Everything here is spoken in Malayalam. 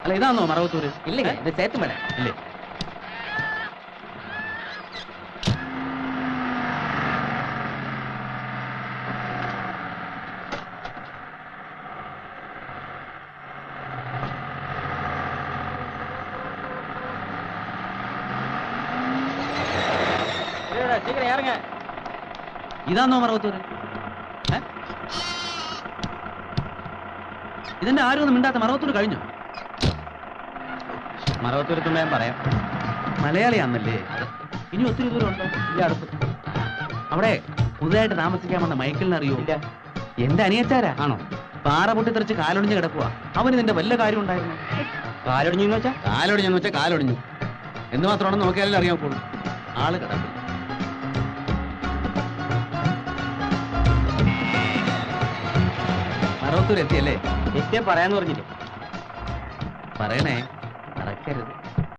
അല്ല ഇതാണോ മറവത്തൂര്? ഇല്ല, ഇത് സേത്തുമല. ഇല്ലേ? ഇതാണോ മറവത്തൂര്? ഇതിന്റെ ആരും ഒന്നും മിണ്ടാത്ത മറവത്തൂര് കഴിഞ്ഞു. മറവത്തൂരത്തുമ്പോ ഞാൻ പറയാം. മലയാളിയാന്നല്ലേ? ഇനി ഒത്തിരി ദൂരം ഉണ്ടോ? ഇല്ല, അടുത്ത്. അവിടെ പുതുതായിട്ട് താമസിക്കാൻ വന്ന മൈക്കിളിനെ അറിയോ? ഇല്ല. എന്റെ അനിയച്ചാരാ. ആണോ? പാറ പൊട്ടിത്തെറിച്ച് കാലൊടിഞ്ഞ് കിടക്കുക. അവന് നിന്റെ വല്ല കാര്യം ഉണ്ടായിരുന്നു? കാലൊടിഞ്ഞെന്ന് വെച്ചാ? കാലൊടിഞ്ഞെന്ന് വെച്ചാൽ കാലൊടിഞ്ഞു എന്ന് മാത്രമാണെന്ന് നോക്കിയാലേ അറിയാൻ പോളൂ. ആള് കിടക്കും. മറവത്തൂർ എത്തിയല്ലേ? എത്തിയാ പറയാന്ന് പറഞ്ഞില്ലേ? പറയണേ, മറക്കരുത്.